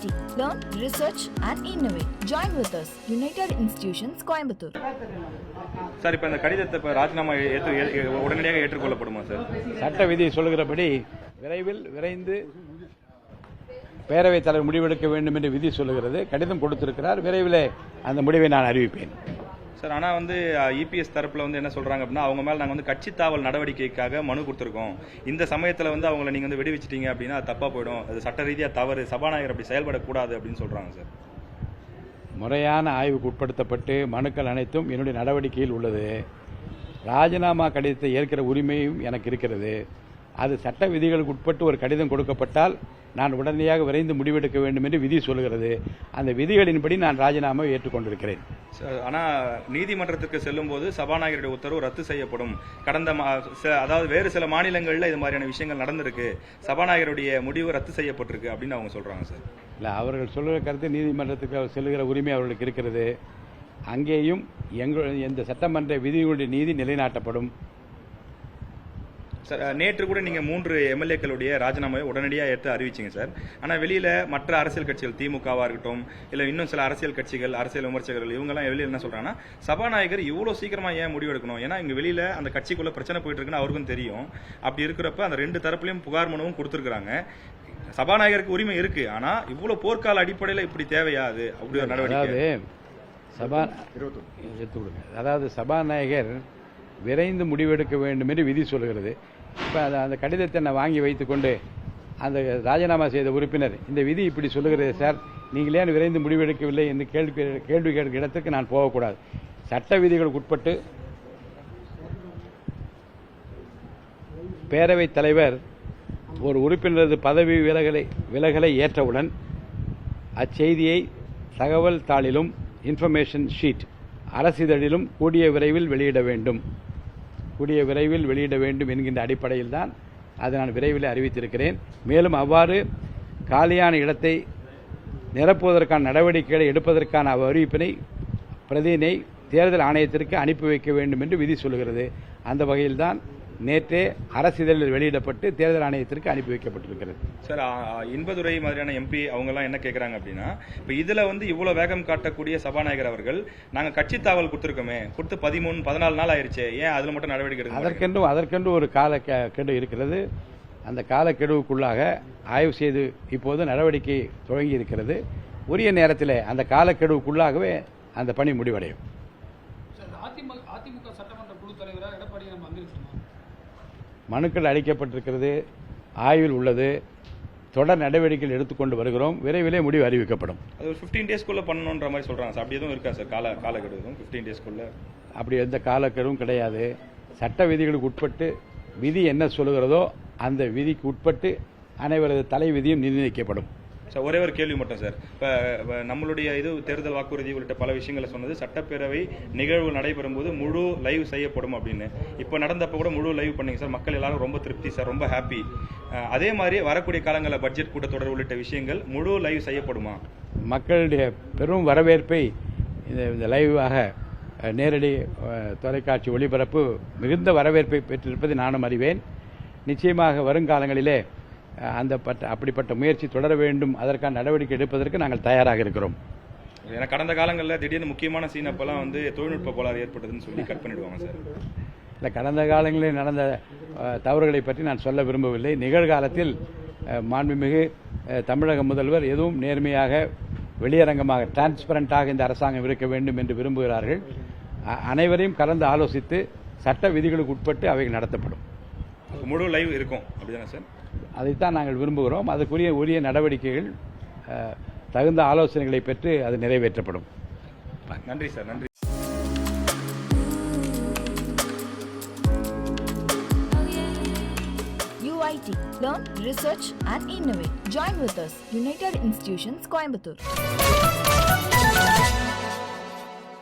UIT. Learn, research and innovate. Join with us. United Institutions, Coimbatore. Sir, இப்போ இந்த கடிதத்தை இப்போ ராஜினாமா உடனடியாக ஏற்றுக்கொள்ளப்படுமா சார்? சட்ட விதி சொல்கிறபடி விரைந்து பேரவைத் தலைவர் முடிவெடுக்க வேண்டும் என்று விதி சொல்லுகிறது. கடிதம் கொடுத்திருக்கிறார். விரைவில் அந்த முடிவை நான் அறிவிப்பேன். சார், ஆனால் வந்து இபிஎஸ் தரப்பில் வந்து என்ன சொல்கிறாங்க அப்படின்னா, அவங்க மேலே நாங்கள் வந்து கட்சி தாவல் நடவடிக்கைக்காக மனு கொடுத்துருக்கோம். இந்த சமயத்தில் வந்து அவங்கள நீங்கள் வந்து விடுவிச்சிட்டீங்க அப்படின்னா அது தப்பாக போயிடும், அது சட்ட ரீதியாக தவறு, சபாநாயகர் அப்படி செயல்படக்கூடாது அப்படின்னு சொல்கிறாங்க சார். முறையான ஆய்வுக்கு உட்படுத்தப்பட்டு மனுக்கள் அனைத்தும் என்னுடைய நடவடிக்கையில் உள்ளது. ராஜினாமா கடிதத்தை ஏற்கிற உரிமையும் எனக்கு இருக்கிறது. அது சட்ட விதிகளுக்கு உட்பட்டு ஒரு கடிதம் கொடுக்கப்பட்டால் நான் உடனடியாக விரைந்து முடிவெடுக்க வேண்டும் என்று விதி சொல்கிறது. அந்த விதிகளின்படி நான் ராஜினாமாவை ஏற்றுக்கொண்டிருக்கிறேன். ஆனால் நீதிமன்றத்திற்கு செல்லும் போது சபாநாயகருடைய உத்தரவு ரத்து செய்யப்படும். அதாவது வேறு சில மாநிலங்களில் இது மாதிரியான விஷயங்கள் நடந்திருக்கு, சபாநாயகருடைய முடிவு ரத்து செய்யப்பட்டிருக்கு அப்படின்னு அவங்க சொல்றாங்க சார். இல்லை, அவர்கள் சொல்கிற கருத்து நீதிமன்றத்துக்கு செல்கிற உரிமை அவர்களுக்கு இருக்கிறது. அங்கேயும் இந்த சட்டமன்ற விதிகளுடைய நீதி நிலைநாட்டப்படும். சார், நேற்று கூட நீங்கள் 3 எம்எல்ஏக்களுடைய ராஜினாமாவை உடனடியாக எடுத்து அறிவிச்சிங்க சார். ஆனால் வெளியில் மற்ற அரசியல் கட்சிகள், திமுகவாக இருக்கட்டும், இல்லை இன்னும் சில அரசியல் கட்சிகள், அரசியல் விமர்சகர்கள், இவங்கெல்லாம் வெளியில் என்ன சொல்கிறாங்கன்னா, சபாநாயகர் இவ்வளோ சீக்கிரமாக ஏன் முடிவெடுக்கணும்? ஏன்னா இங்கே வெளியில் அந்த கட்சிக்குள்ளே பிரச்சனை போயிட்டு இருக்குன்னு அவருக்கும் தெரியும். அப்படி இருக்கிறப்ப அந்த 2 தரப்புலையும் புகார் மனுவும் கொடுத்துருக்குறாங்க. சபாநாயகருக்கு உரிமை இருக்குது, ஆனால் இவ்வளோ போர்க்கால அடிப்படையில் இப்படி தேவையா அது? அப்படி ஒரு நடவடிக்கை அதாவது சபாநாயகர் விரைந்து முடிவெடுக்க வேண்டும் என்று விதி சொல்கிறது. இப்போ அந்த கடிதத்தை நான் வாங்கி வைத்துக்கொண்டு அந்த ராஜினாமா செய்த உறுப்பினர் இந்த விதி இப்படி சொல்லுகிறது சார், நீங்களே விரைந்து முடிவெடுக்கவில்லை என்று கேள்வி கேட்கிற இடத்துக்கு நான் போகக்கூடாது. சட்ட விதிகளுக்கு உட்பட்டு பேரவைத் தலைவர் ஒரு உறுப்பினரது பதவி விலகலை ஏற்றவுடன் அச்செய்தியை தகவல் தாளிலும் இன்ஃபர்மேஷன் ஷீட் அரசிதழிலும் கூடிய விரைவில் வெளியிட வேண்டும் என்கின்ற அடிப்படையில் தான் அதை நான் விரைவில் அறிவித்திருக்கிறேன். மேலும் அவ்வாறு காலியான இடத்தை நிரப்புவதற்கான நடவடிக்கைகளை எடுப்பதற்கான அறிவிப்பினை பிரதியினை தேர்தல் ஆணையத்திற்கு அனுப்பி வைக்க வேண்டும் என்று விதி சொல்கிறது. அந்த வகையில்தான் நேற்றே அரசிதழில் வெளியிடப்பட்டு தேர்தல் ஆணையத்திற்கு அனுப்பி வைக்கப்பட்டிருக்கிறது. சார், இன்பதுரை மாதிரியான எம்பி அவங்கெல்லாம் என்ன கேட்குறாங்க அப்படின்னா, இப்போ இதில் வந்து இவ்வளோ வேகம் காட்டக்கூடிய சபாநாயகர் அவர்கள், நாங்கள் கட்சி தாவல் கொடுத்து 13-14 நாள் ஆயிடுச்சு, ஏன் அதில் மட்டும் நடவடிக்கை எடுக்க? அதற்கென்று ஒரு காலக்கெடு இருக்கிறது. அந்த காலக்கெடுவுக்குள்ளாக ஆய்வு செய்து இப்போது நடவடிக்கை தொடங்கி இருக்கிறது. உரிய நேரத்தில் அந்த காலக்கெடுவுக்குள்ளாகவே அந்த பணி முடிவடையும். அதிமுக சட்டமன்ற குழு தலைவராக எடப்பாடி மனுக்கள் அளிக்கப்பட்டிருக்கிறது, ஆய்வில் உள்ளது, தொடர் நடவடிக்கைகள் எடுத்துக்கொண்டு வருகிறோம். விரைவிலே முடிவு அறிவிக்கப்படும். அது ஒரு 15 டேஸ்க்குள்ள பண்ணணுன்ற மாதிரி சொல்றாங்க சார். அப்படி எதுவும் இருக்கா சார்? காலக்கெடு 15 டேஸ்க்குள்ள? அப்படி எந்த காலக்கெடுவும் கிடையாது. சட்ட விதிகளுக்கு உட்பட்டு விதி என்ன சொல்லுகிறதோ அந்த விதிக்கு உட்பட்டு அனைவரது தலை விதியும் நிர்ணயிக்கப்படும். சார், ஒரே ஒரு கேள்வி மட்டும் சார். இப்போ நம்மளுடைய தேர்தல் வாக்குறுதி உள்ளிட்ட பல விஷயங்களை சொன்னது, சட்டப்பேரவை நிகழ்வு நடைபெறும் போது முழு லைவ் செய்யப்படும் அப்படின்னு. இப்போ நடந்தப்போ கூட முழு லைவ் பண்ணீங்க சார். மக்கள் எல்லாரும் ரொம்ப திருப்தி சார், ரொம்ப ஹாப்பி. அதே மாதிரி வரக்கூடிய காலங்களில் பட்ஜெட் கூட்டத்தொடர் உள்ளிட்ட விஷயங்கள் முழு லைவ் செய்யப்படுமா? மக்களுடைய பெரும் வரவேற்பை இந்த லைவாக நேரடி தொலைக்காட்சி ஒளிபரப்பு மிகுந்த வரவேற்பை பெற்றிருப்பதை நானும் அறிவேன். நிச்சயமாக வருங்காலங்களிலே அப்படிப்பட்ட முயற்சி தொடர வேண்டும். அதற்கான நடவடிக்கை எடுப்பதற்கு நாங்கள் தயாராக இருக்கிறோம். ஏன்னா கடந்த காலங்களில் திடீர்னு முக்கியமான சீன் அப்பெல்லாம் தொழில்நுட்ப கோளாறு ஏற்பட்டதுன்னு சொல்லி கட் பண்ணிடுவாங்க சார். இல்லை, கடந்த காலங்களில் நடந்த தவறுகளை பற்றி நான் சொல்ல விரும்பவில்லை. நிகழ்காலத்தில் மாண்புமிகு தமிழக முதல்வர் எதுவும் நேர்மையாக, வெளியரங்கமாக, டிரான்ஸ்பரண்டாக இந்த அரசாங்கம் இருக்க வேண்டும் என்று விரும்புகிறார்கள். அனைவரையும் கலந்து ஆலோசித்து சட்ட விதிகளுக்கு உட்பட்டு அவைகள் நடத்தப்படும். முழு லைவ் இருக்கும் அப்படிதானே சார்? அதைத்தான் நாங்கள் விரும்புகிறோம். அதுக்குரிய உரிய நடவடிக்கைகள், தகுந்த ஆலோசனைகளை பெற்று அது நிறைவேற்றப்படும். நன்றி சார். நன்றி. UIT. Learn, research and innovate. Join with us. United Institutions, Coimbatore.